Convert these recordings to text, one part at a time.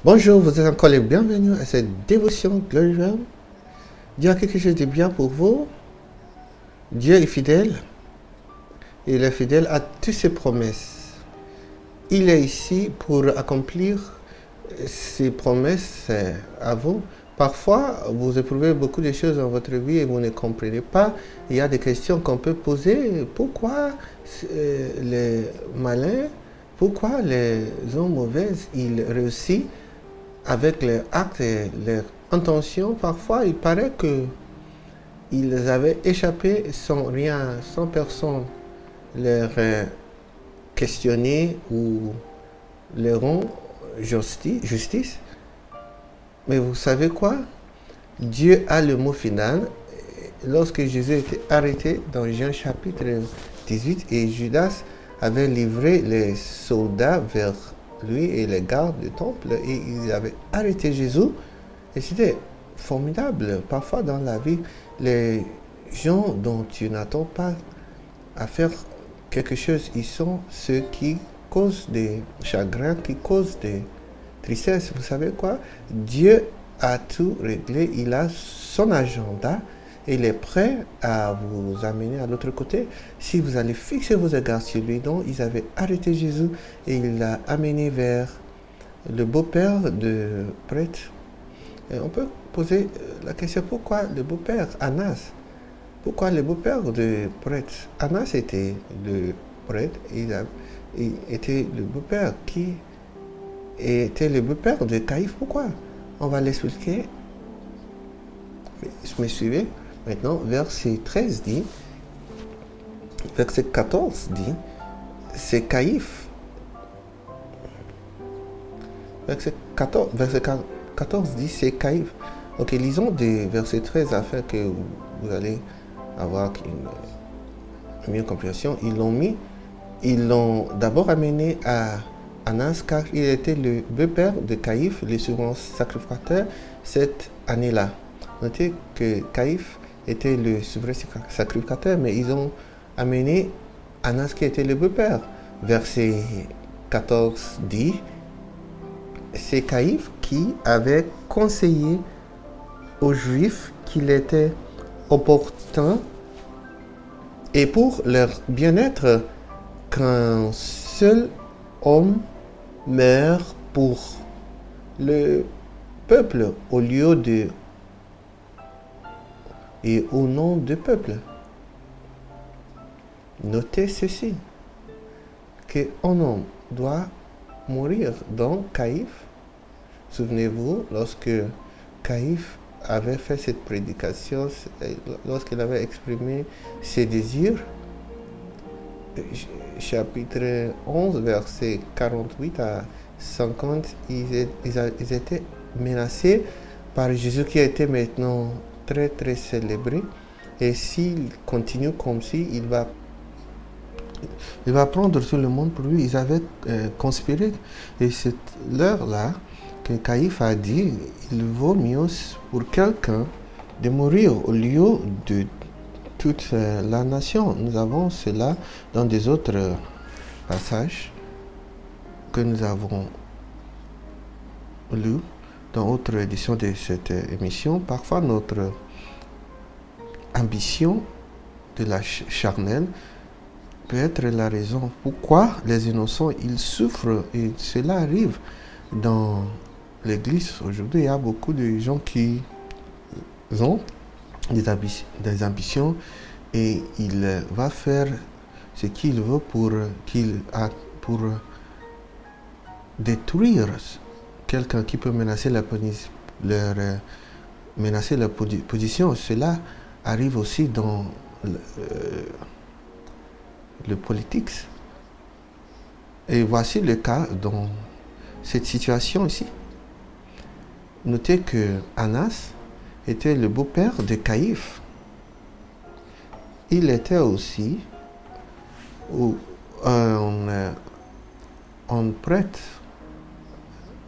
Bonjour, vous êtes encore les bienvenus à cette dévotion glorieuse. Dieu a quelque chose de bien pour vous. Dieu est fidèle. Il est fidèle à toutes ses promesses. Il est ici pour accomplir ses promesses à vous. Parfois, vous éprouvez beaucoup de choses dans votre vie et vous ne comprenez pas. Il y a des questions qu'on peut poser. Pourquoi les malins, pourquoi les hommes mauvais, ils réussissent avec leurs actes et leurs intentions? Parfois, il paraît qu'ils avaient échappé sans rien, sans personne leur questionner ou leur rendre justice. Mais vous savez quoi? Dieu a le mot final. Lorsque Jésus était arrêté dans Jean chapitre 18 et Judas avait livré les soldats vers lui et les gardes du temple et ils avaient arrêté Jésus. Et c'était formidable. Parfois dans la vie, les gens dont tu n'attends pas à faire quelque chose, ils sont ceux qui causent des chagrins, qui causent des tristesses. Vous savez quoi? Dieu a tout réglé. Il a son agenda. Il est prêt à vous amener à l'autre côté si vous allez fixer vos regards sur lui. Donc, ils avaient arrêté Jésus et il l'a amené vers le beau-père de prêtre. Et on peut poser la question, pourquoi le beau-père, Annas? Pourquoi le beau-père de prêtre? Annas était le prêtre, il était le beau-père qui était le beau-père de Caïphe. Pourquoi? On va l'expliquer. Me suivez? Maintenant, verset 13 dit, verset 14 dit, c'est Caïphe. Verset 14 dit, c'est Caïphe. Ok, lisons des versets 13 afin que vous allez avoir une meilleure compréhension. Ils l'ont d'abord amené à Annas car il était le beau-père de Caïphe, le second sacrificateur, cette année-là. Notez que Caïphe était le souverain sacrificateur, mais ils ont amené Annas qui était le beau-père. Verset 14 dit, c'est Caïphe qui avait conseillé aux Juifs qu'il était opportun et pour leur bien-être qu'un seul homme meurt pour le peuple au lieu de et au nom du peuple. Notez ceci, qu'un homme doit mourir. Donc Caïphe, souvenez-vous, lorsque Caïphe avait fait cette prédication, lorsqu'il avait exprimé ses désirs, chapitre 11, verset 48 à 50, ils étaient menacés par Jésus qui était maintenant très célébré, et s'il continue comme si il va prendre tout le monde pour lui. Ils avaient conspiré, et c'est l'heure-là que Caïphe a dit, il vaut mieux pour quelqu'un de mourir au lieu de toute la nation. Nous avons cela dans des autres passages que nous avons lus dans d'autres éditions de cette émission. Parfois notre ambition de la charnelle peut être la raison pourquoi les innocents ils souffrent, et cela arrive dans l'église aujourd'hui. Il y a beaucoup de gens qui ont des ambitions et il va faire ce qu'il veut pour détruire quelqu'un qui peut menacer menacer la position. Cela arrive aussi dans le politique. Et voici le cas dans cette situation ici. Notez que Annas était le beau-père de Caïphe. Il était aussi un prêtre.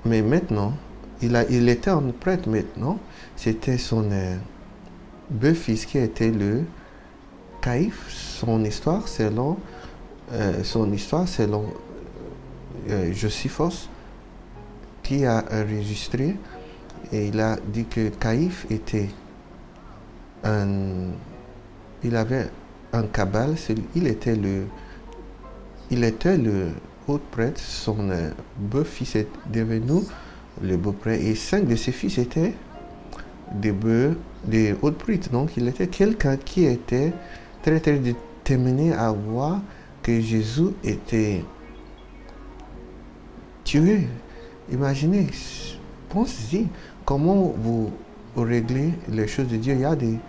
Mais maintenant, il était un prêtre maintenant. C'était son beau-fils qui était le Caïphe. Son histoire selon Joséphos, qui a enregistré et il a dit que Caïphe était il avait un cabal, il était le haut prêtre, son beau-fils est devenu le beau-prêtre et 5 de ses fils étaient des hauts prêtres. Donc il était quelqu'un qui était très très déterminé à voir que Jésus était tué. Imaginez, pensez-y, comment vous réglez les choses de Dieu. Il y a des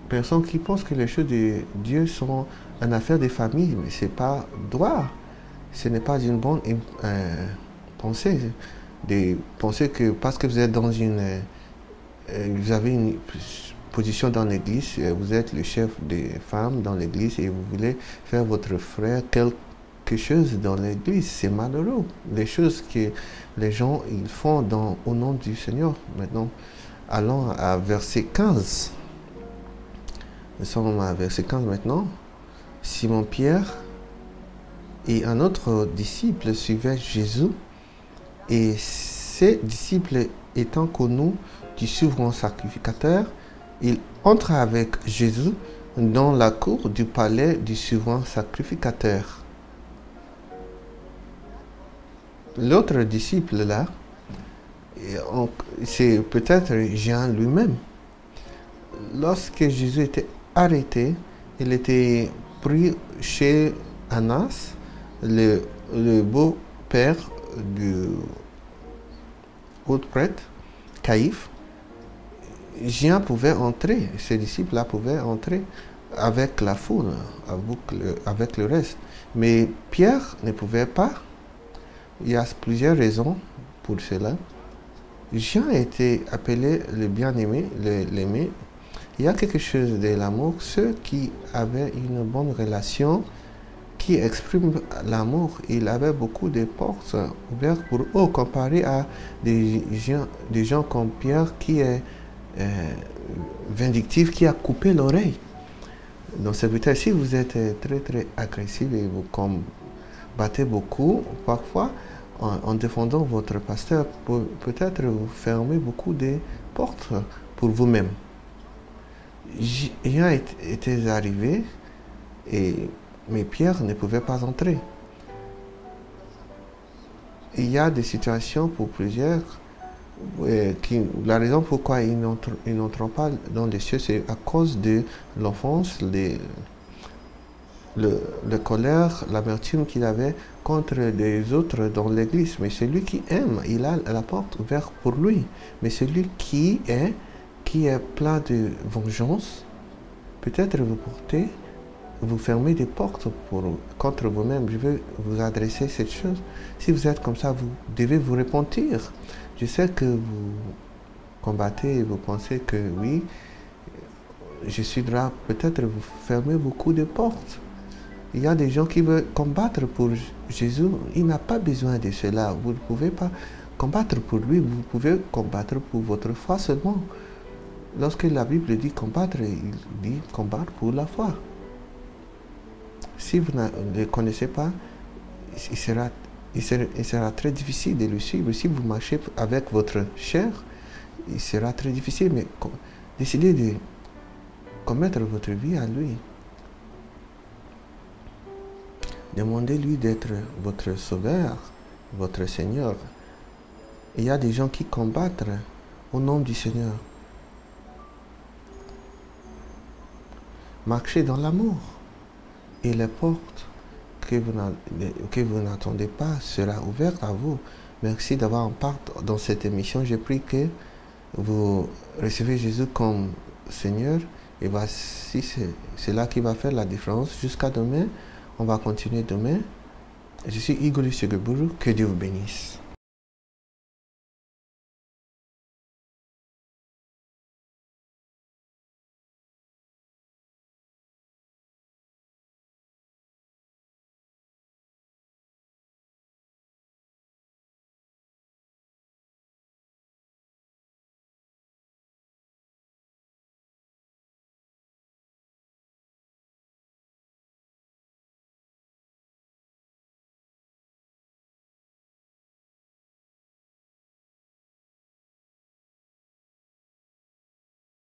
personnes qui pensent que les choses de Dieu sont une affaire de famille, mais ce n'est pas droit. Ce n'est pas une bonne pensée de penser que parce que vous êtes dans vous avez une position dans l'église, vous êtes le chef des femmes dans l'église et vous voulez faire votre frère quelque chose dans l'église, c'est malheureux. Les choses que les gens ils font au nom du Seigneur. Maintenant, allons à verset 15. Nous sommes à verset 15 maintenant. Simon-Pierre et un autre disciple suivaient Jésus, et ces disciples étant connus du souverain sacrificateur, ils entrent avec Jésus dans la cour du palais du souverain sacrificateur. L'autre disciple là, c'est peut-être Jean lui-même. Lorsque Jésus était arrêté, il était pris chez Annas, le beau-père du haut prêtre, Caïphe. Jean pouvait entrer, ses disciples-là pouvaient entrer avec la foule, avec le reste. Mais Pierre ne pouvait pas. Il y a plusieurs raisons pour cela. Jean était appelé le bien-aimé, l'aimé. Il y a quelque chose de l'amour. Ceux qui avaient une bonne relation, qui expriment l'amour, il avait beaucoup de portes ouvertes pour eux, comparé à des gens comme Pierre qui est vindictif, qui a coupé l'oreille. Donc c'est peut-être si vous êtes très très agressif et vous combattez beaucoup, parfois en défendant votre pasteur, peut-être vous fermez beaucoup de portes pour vous-même. Jean était arrivé, mais Pierre ne pouvait pas entrer. Il y a des situations pour plusieurs, la raison pourquoi ils n'entrent pas dans les cieux, c'est à cause de l'offense, la colère, l'amertume qu'il avait contre les autres dans l'église. Mais celui qui aime, il a la porte ouverte pour lui. Mais celui qui est plein de vengeance, peut-être vous fermez des portes contre vous-même. Je veux vous adresser cette chose. Si vous êtes comme ça, vous devez vous repentir. Je sais que vous combattez et vous pensez que oui, je suis droit. Peut-être vous fermez beaucoup de portes. Il y a des gens qui veulent combattre pour Jésus. Il n'a pas besoin de cela. Vous ne pouvez pas combattre pour lui. Vous pouvez combattre pour votre foi seulement. Lorsque la Bible dit combattre, il dit combattre pour la foi. Si vous ne le connaissez pas, il sera très difficile de le suivre. Si vous marchez avec votre chair, il sera très difficile. Mais décidez de commettre votre vie à lui. Demandez-lui d'être votre sauveur, votre Seigneur. Il y a des gens qui combattent au nom du Seigneur. Marchez dans l'amour. Et les portes que vous n'attendez pas sera ouverte à vous. Merci d'avoir en part dans cette émission. Je prie que vous recevez Jésus comme Seigneur. Et voici, c'est là qui va faire la différence. Jusqu'à demain, on va continuer demain. Je suis Igor Sugeburu. Que Dieu vous bénisse.